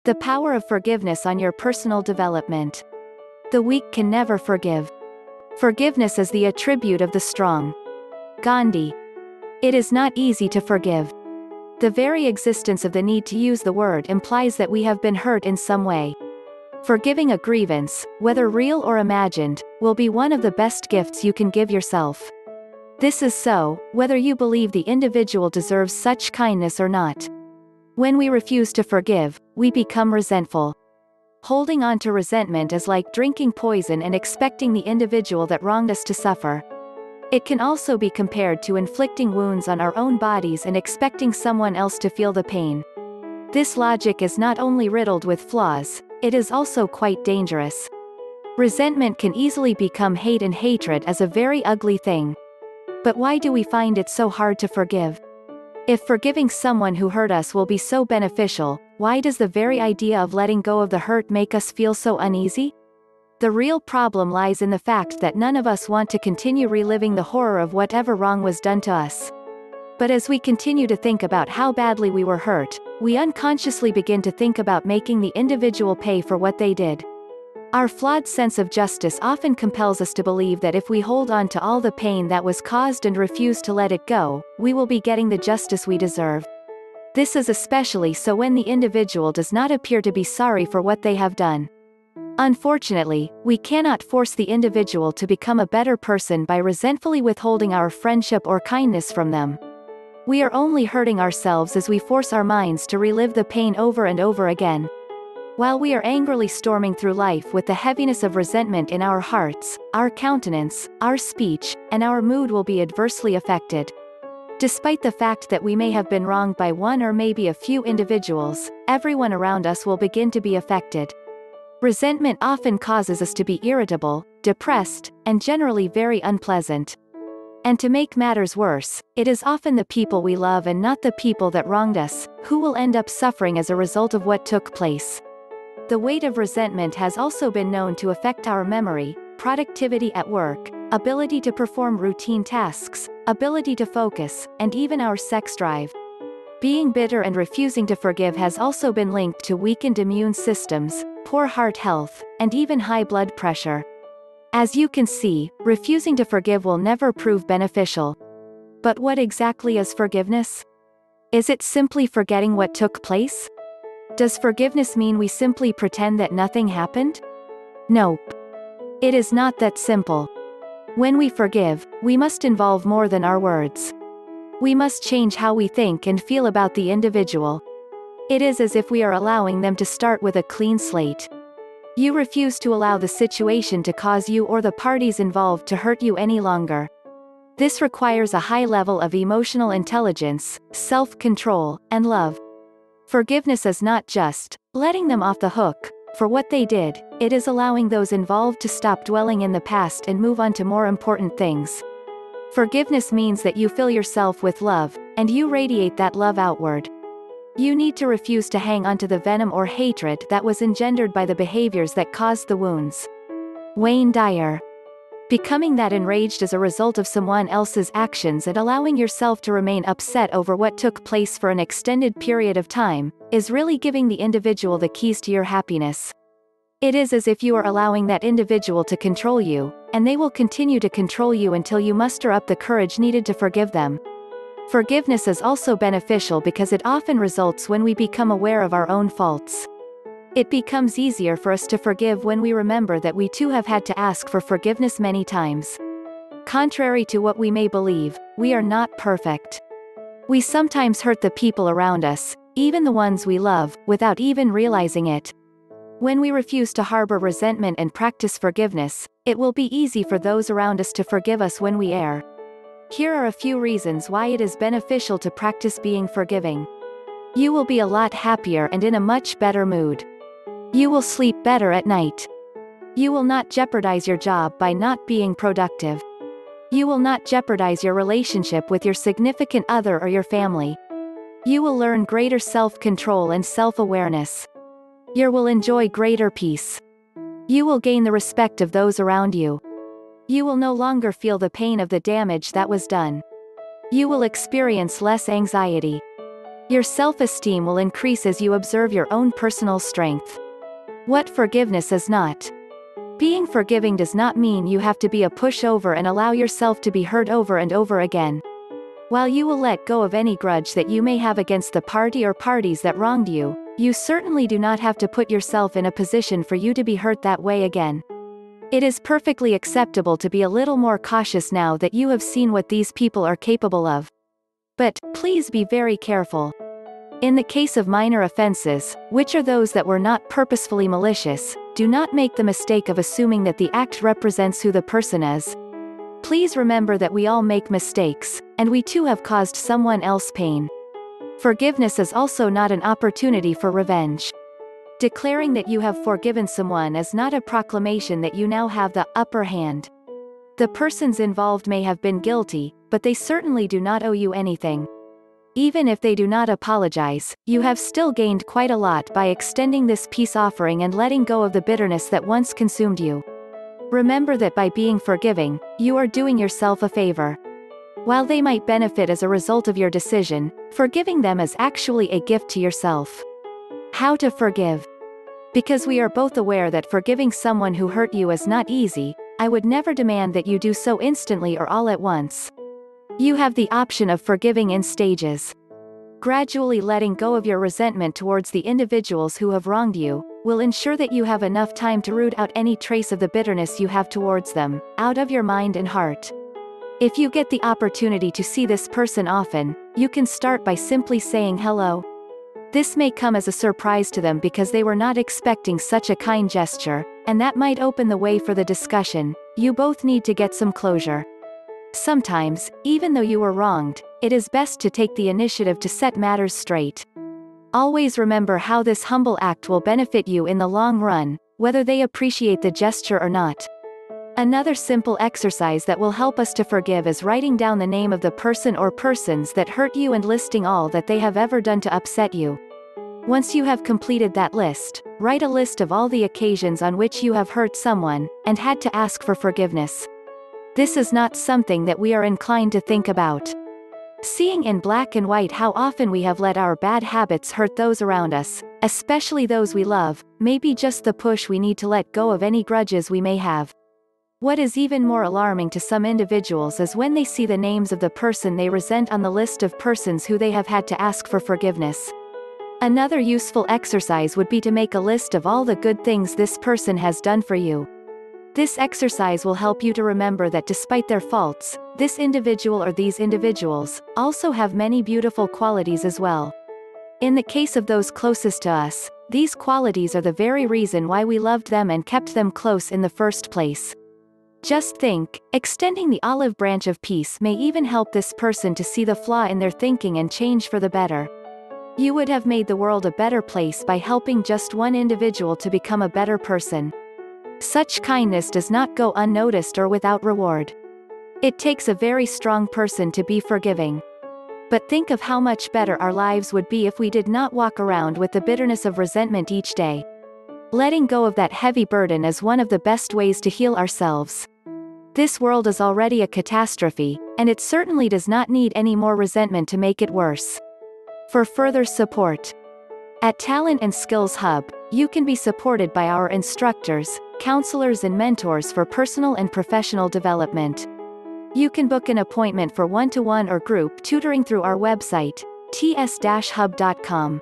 The power of forgiveness on your personal development. The weak can never forgive. Forgiveness is the attribute of the strong. Gandhi. It is not easy to forgive. The very existence of the need to use the word implies that we have been hurt in some way. Forgiving a grievance, whether real or imagined, will be one of the best gifts you can give yourself. This is so, whether you believe the individual deserves such kindness or not. When we refuse to forgive, we become resentful. Holding on to resentment is like drinking poison and expecting the individual that wronged us to suffer. It can also be compared to inflicting wounds on our own bodies and expecting someone else to feel the pain. This logic is not only riddled with flaws, it is also quite dangerous. Resentment can easily become hate, and hatred is a very ugly thing. But why do we find it so hard to forgive? If forgiving someone who hurt us will be so beneficial, why does the very idea of letting go of the hurt make us feel so uneasy? The real problem lies in the fact that none of us want to continue reliving the horror of whatever wrong was done to us. But as we continue to think about how badly we were hurt, we unconsciously begin to think about making the individual pay for what they did. Our flawed sense of justice often compels us to believe that if we hold on to all the pain that was caused and refuse to let it go, we will be getting the justice we deserve. This is especially so when the individual does not appear to be sorry for what they have done. Unfortunately, we cannot force the individual to become a better person by resentfully withholding our friendship or kindness from them. We are only hurting ourselves as we force our minds to relive the pain over and over again. While we are angrily storming through life with the heaviness of resentment in our hearts, our countenance, our speech, and our mood will be adversely affected. Despite the fact that we may have been wronged by one or maybe a few individuals, everyone around us will begin to be affected. Resentment often causes us to be irritable, depressed, and generally very unpleasant. And to make matters worse, it is often the people we love and not the people that wronged us, who will end up suffering as a result of what took place. The weight of resentment has also been known to affect our memory, productivity at work, ability to perform routine tasks, ability to focus, and even our sex drive. Being bitter and refusing to forgive has also been linked to weakened immune systems, poor heart health, and even high blood pressure. As you can see, refusing to forgive will never prove beneficial. But what exactly is forgiveness? Is it simply forgetting what took place? Does forgiveness mean we simply pretend that nothing happened? Nope. It is not that simple. When we forgive, we must involve more than our words. We must change how we think and feel about the individual. It is as if we are allowing them to start with a clean slate. You refuse to allow the situation to cause you or the parties involved to hurt you any longer. This requires a high level of emotional intelligence, self-control, and love. Forgiveness is not just letting them off the hook for what they did, it is allowing those involved to stop dwelling in the past and move on to more important things. Forgiveness means that you fill yourself with love, and you radiate that love outward. You need to refuse to hang onto the venom or hatred that was engendered by the behaviors that caused the wounds. Wayne Dyer. Becoming that enraged as a result of someone else's actions and allowing yourself to remain upset over what took place for an extended period of time, is really giving the individual the keys to your happiness. It is as if you are allowing that individual to control you, and they will continue to control you until you muster up the courage needed to forgive them. Forgiveness is also beneficial because it often results when we become aware of our own faults. It becomes easier for us to forgive when we remember that we too have had to ask for forgiveness many times. Contrary to what we may believe, we are not perfect. We sometimes hurt the people around us, even the ones we love, without even realizing it. When we refuse to harbor resentment and practice forgiveness, it will be easy for those around us to forgive us when we err. Here are a few reasons why it is beneficial to practice being forgiving. You will be a lot happier and in a much better mood. You will sleep better at night. You will not jeopardize your job by not being productive. You will not jeopardize your relationship with your significant other or your family. You will learn greater self-control and self-awareness. You will enjoy greater peace. You will gain the respect of those around you. You will no longer feel the pain of the damage that was done. You will experience less anxiety. Your self-esteem will increase as you observe your own personal strength. What forgiveness is not. Being forgiving does not mean you have to be a pushover and allow yourself to be hurt over and over again. While you will let go of any grudge that you may have against the party or parties that wronged you, you certainly do not have to put yourself in a position for you to be hurt that way again. It is perfectly acceptable to be a little more cautious now that you have seen what these people are capable of. But, please be very careful. In the case of minor offenses, which are those that were not purposefully malicious, do not make the mistake of assuming that the act represents who the person is. Please remember that we all make mistakes, and we too have caused someone else pain. Forgiveness is also not an opportunity for revenge. Declaring that you have forgiven someone is not a proclamation that you now have the upper hand. The persons involved may have been guilty, but they certainly do not owe you anything. Even if they do not apologize, you have still gained quite a lot by extending this peace offering and letting go of the bitterness that once consumed you. Remember that by being forgiving, you are doing yourself a favor. While they might benefit as a result of your decision, forgiving them is actually a gift to yourself. How to forgive. Because we are both aware that forgiving someone who hurt you is not easy, I would never demand that you do so instantly or all at once. You have the option of forgiving in stages. Gradually letting go of your resentment towards the individuals who have wronged you will ensure that you have enough time to root out any trace of the bitterness you have towards them, out of your mind and heart. If you get the opportunity to see this person often, you can start by simply saying hello. This may come as a surprise to them because they were not expecting such a kind gesture, and that might open the way for the discussion. You both need to get some closure. Sometimes, even though you were wronged, it is best to take the initiative to set matters straight. Always remember how this humble act will benefit you in the long run, whether they appreciate the gesture or not. Another simple exercise that will help us to forgive is writing down the name of the person or persons that hurt you and listing all that they have ever done to upset you. Once you have completed that list, write a list of all the occasions on which you have hurt someone, and had to ask for forgiveness. This is not something that we are inclined to think about. Seeing in black and white how often we have let our bad habits hurt those around us, especially those we love, may be just the push we need to let go of any grudges we may have. What is even more alarming to some individuals is when they see the names of the person they resent on the list of persons who they have had to ask for forgiveness. Another useful exercise would be to make a list of all the good things this person has done for you. This exercise will help you to remember that despite their faults, this individual or these individuals also have many beautiful qualities as well. In the case of those closest to us, these qualities are the very reason why we loved them and kept them close in the first place. Just think, extending the olive branch of peace may even help this person to see the flaw in their thinking and change for the better. You would have made the world a better place by helping just one individual to become a better person. Such kindness does not go unnoticed or without reward. It takes a very strong person to be forgiving. But think of how much better our lives would be if we did not walk around with the bitterness of resentment each day. Letting go of that heavy burden is one of the best ways to heal ourselves. This world is already a catastrophe, and it certainly does not need any more resentment to make it worse. For further support, at Talent and Skills HuB, you can be supported by our instructors, counselors and mentors for personal and professional development. You can book an appointment for one-to-one or group tutoring through our website, ts-hub.com.